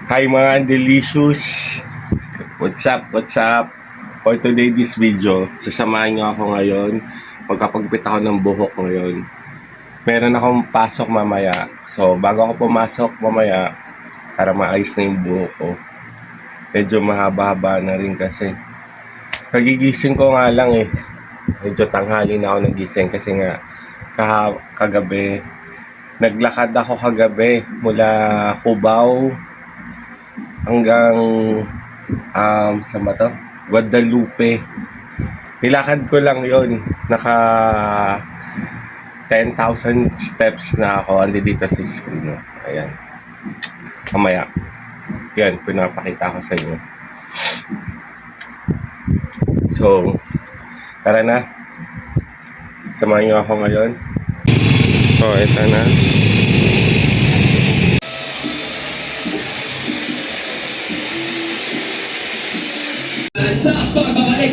Hi mga delicious. What's up? What's up? For today this video, sasamahan niyo ako ngayon. Pagkapagpit ako ng buhok ngayon. Meron akong pasok mamaya. So bago ako pumasok mamaya, para maayos na yung buhok ko. Medyo mahaba-haba na rin kasi. Kagigising ko nga lang eh. Medyo tanghali na ako nagising kasi nga kagabi. Naglakad ako kagabi mula Cubao hanggang saan ba to? Guadalupe. Nilakad ko lang yon. Naka 10,000 steps na ako. Andi dito sa screen. Ayan. Kamaya. Yan, pinapakita ko sa inyo. So, tara na. Samahan niyo ako ngayon. So, ito na.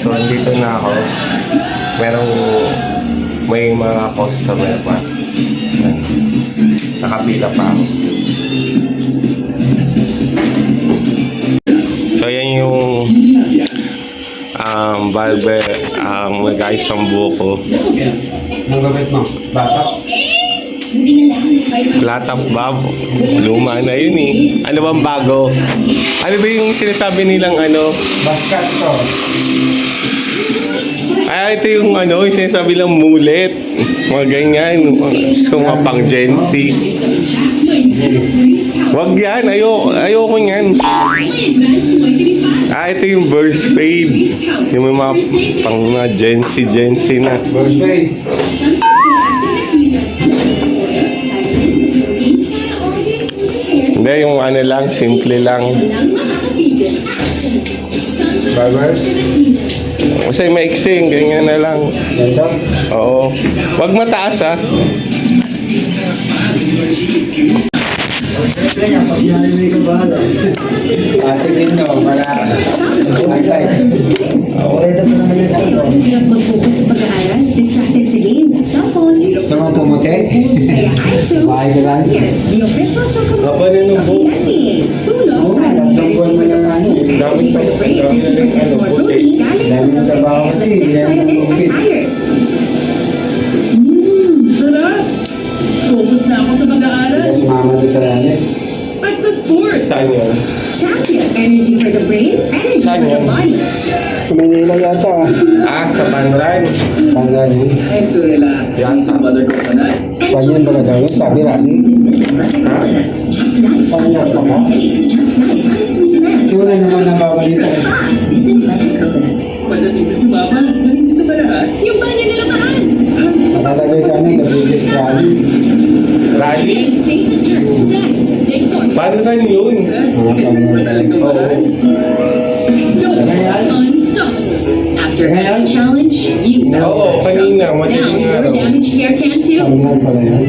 So, andito na ako. May mga customer pa. Nakapila pa ako. So, yan yung barber, guys, ang buko. Anong gamit mo? Bata? Latap Bob. Luma na yun eh. Ano bang bago? Ano ba yung sinasabi nilang ano? Basket to. Ay, ito yung ano, yung sinasabi lang mulet. Mga ganyan. Kung mga pang Gen Z. Wag yan. Ayoko yan. Ito yung burst fade. Yung mga pang mga Gen Z na. Birthday. Hindi, yung ano lang, simple lang. Barbers. Kasi maiksing, ganyan na lang. Ganda. Oo. Wag mataas ha. Ate din no, para okay. Hirap mag-focus sa pag-aaral, distracted sa games, cellphone. Gusto mo pumuti? Kaya iTunes, Bahay ka lang? the official chocolate Haba na ng of the buhok. NBA. Tulong Oo, para tatlong buwan mo na lang ano. Dami pa yung Braids, 50% more protein, galing sa Dami ng trabaho kasi, dami ng vitamin profit. and iron. Sarap! Focus na ako sa pag-aaral Kasi mama doon sa lalim. at sa sports. Saan yun? Champion, energy for the brain, energy Saan for the yan? body. Manila yata. Sa Panran. Tanggal yun. Time to relax. Sa mother coconut. Panyan ba daw yun? Sabi rali. Just nice. Panyan pa ka? Taste just nice. Unsweetened. Sino naman nababalita? Visit Butter Coconut. Pagdating ko si mama, narinig sa ba lahat? Yung banyo nila mahal. Nakalagay sa ano, the biggest rally. Rally? States and Church. Big Thorn. Panran yun. Hindi ba talaga mahal? No, unstoppable. After every challenge, you know Oo, kanina. Now, Madaling your araw. damaged hair can too. Panyan pala yan.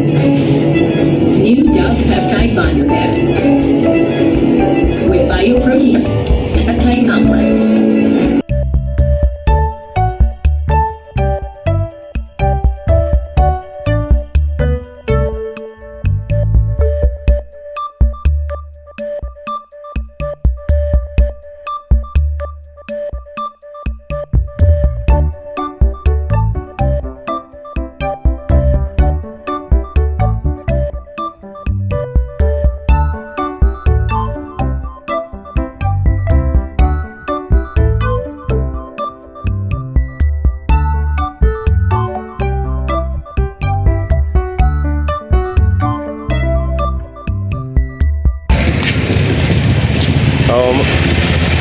New Dove Peptide Bond Repair. With bioprotein. Peptide complex.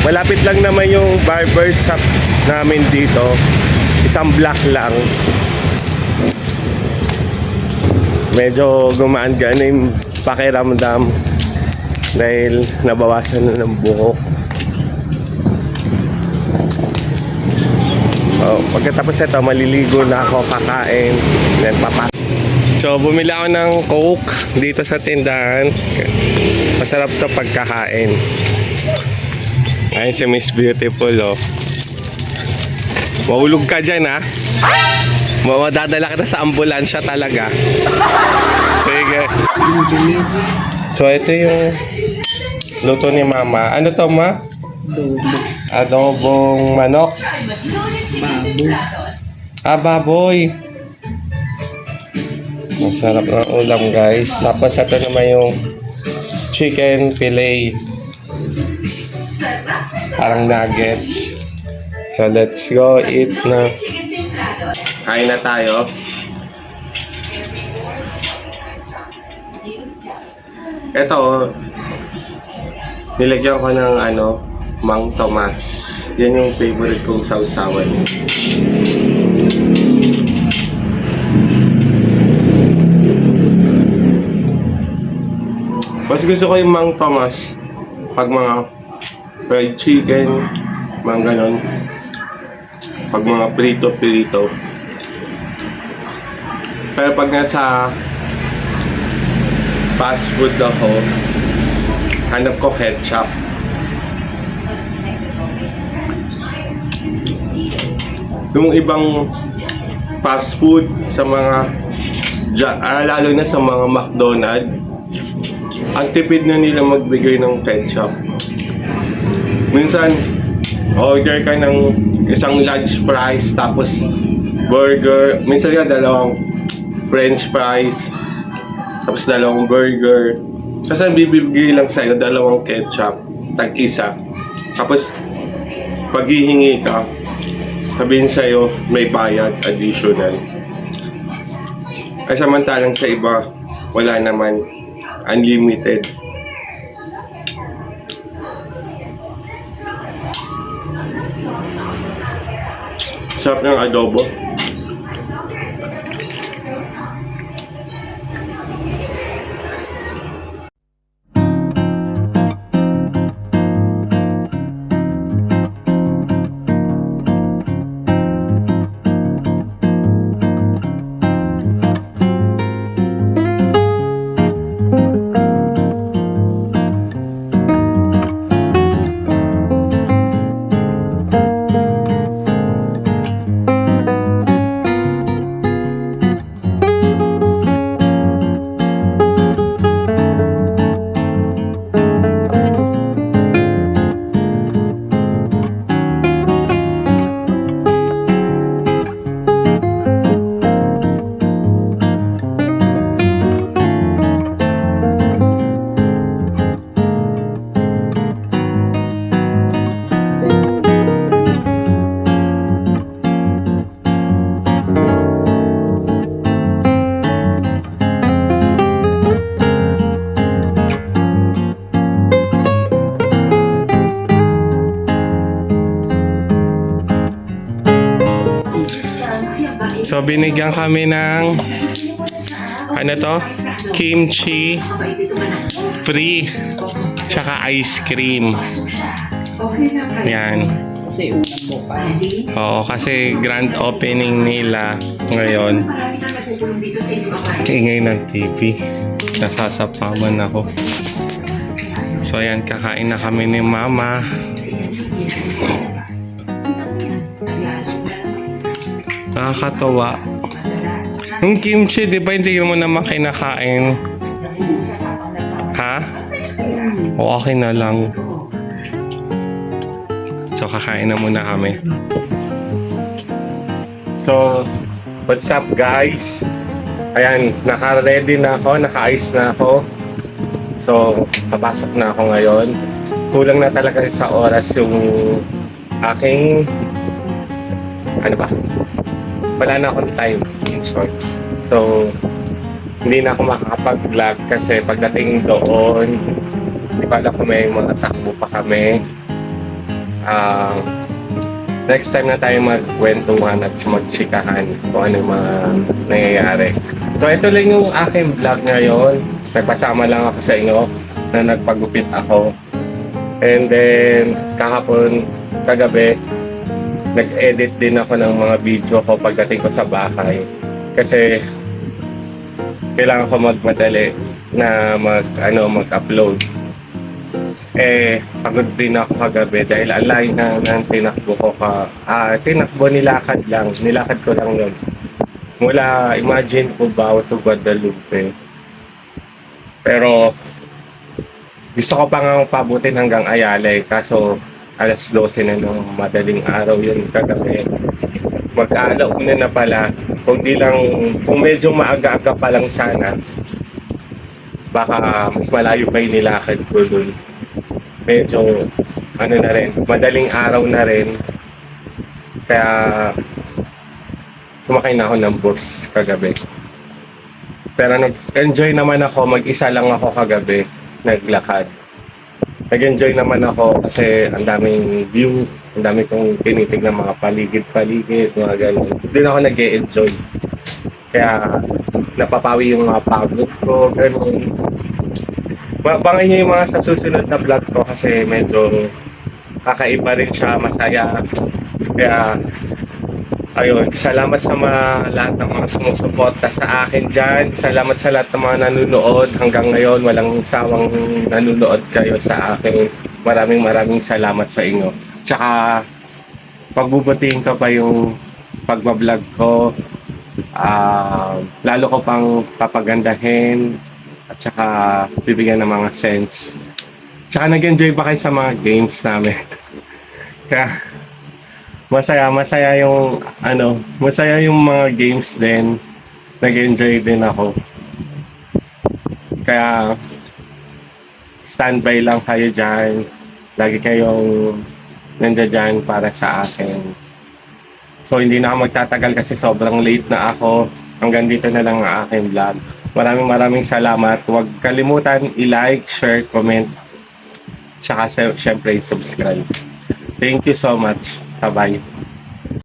Malapit lang naman yung barber shop namin dito. Isang block lang. Medyo gumaan-gaan na yung pakiramdam dahil nabawasan na ng buhok. Pagkatapos ito, maliligo na ako, kakain, then papasok. So, bumili ako ng Coke dito sa tindahan. Masarap to pagkakain. Ayun si Miss Beautiful, oh. Mahulog ka dyan, ha? Madadala kita sa ambulansya talaga. Sige. So, ito yung Luto ni Mama. Ano to, Ma? Adobong manok. Baboy. Masarap ng ulam, guys. Tapos ito naman yung chicken fillet. Parang nuggets. So, let's go eat na. Kain na tayo. Ito, nilagyan ko ng Mang Tomas. Yan yung favorite kong sausawan. Mas gusto ko yung Mang Tomas pag mga fried chicken, mga ganon. Pag mga prito-prito. Pero pag nasa fast food ako, hanap ko ketchup. Yung ibang fast food sa mga lalo na sa mga McDonald's, ang tipid na nila magbigay ng ketchup. Minsan, order ka ng isang large fries, tapos burger. Minsan nga dalawang french fries, tapos dalawang burger. Kasi ang bibigay lang sa'yo, dalawang ketchup, tag-isa. Tapos, pag hihingi ka, sabihin sa'yo, may bayad, additional. Ay samantalang sa iba, wala naman, unlimited. Sarap ng adobo. So, binigyan kami ng kimchi free tsaka ice cream. Yan. Kasi unang bukas. Oo, kasi grand opening nila ngayon. Ingay ng TV. Nasasapaman ako. So, ayan, kakain na kami ni Mama. Nakakatawa. Yung kimchi, di ba hindi mo naman kinakain? Ha? O okay na lang. So, kakain na muna kami. So, what's up guys? Ayan, naka-ready na ako, naka-ice na ako. So, papasok na ako ngayon. Kulang na talaga sa oras yung aking wala na akong time, in short. So, hindi na ako makakapag-vlog kasi pagdating doon, hindi ko alam kung may mga takbo pa kami. Next time na tayo magkwentuhan at magchikahan kung ano yung mga nangyayari. So, ito lang yung aking vlog ngayon. Nagpasama lang ako sa inyo na nagpagupit ako. And then, kagabi, nag-edit din ako ng mga video ko pagdating ko sa bahay. Kasi kailangan ko magmadali na mag-upload. Pagod din ako kagabi dahil alay na ng tinakbo ko nilakad ko lang yun. Mula, imagine ko ba to Guadalupe. Pero Gusto ko pa nga pabutin hanggang Ayala eh, kaso alas 12 na ng madaling araw yun kagabi. Magkaalauna na pala. Kung di lang, kung medyo maaga-aga pa lang sana, baka mas malayo pa yung nilakad ko dun. Medyo, ano na rin, madaling araw na rin. Kaya, sumakay na ako ng bus kagabi. Pero nag-enjoy naman ako, mag-isa lang ako kagabi, naglakad. Nag-enjoy naman ako kasi ang daming view, ang dami kong tinitignan mga paligid-paligid, mga ganun. Doon ako nag-enjoy. Kaya napapawi yung mga pagod ko, ganun. Bangin niyo yung mga sa susunod na vlog ko kasi medyo kakaiba rin siya, masaya. Kaya ayun, salamat sa lahat ng mga sumusuporta sa akin dyan. Salamat sa lahat ng mga nanonood. Hanggang ngayon, walang sawang nanonood kayo sa akin. Maraming salamat sa inyo. Tsaka, pagbubutihin ko pa yung pagbablog ko. Lalo ko pang papagandahin. At tsaka, bibigyan ng mga sense. Tsaka, nag-enjoy pa kayo sa mga games namin. Kaya, masaya yung mga games din. Nag-enjoy din ako. Kaya standby lang kayo dyan. Lagi kayong nandiyan dyan para sa akin. So hindi na ako magtatagal kasi sobrang late na ako. Hanggang dito na lang ang aking vlog. Maraming salamat. Huwag kalimutan i-like, share, comment. Tsaka syempre subscribe. Thank you so much. Bye-bye.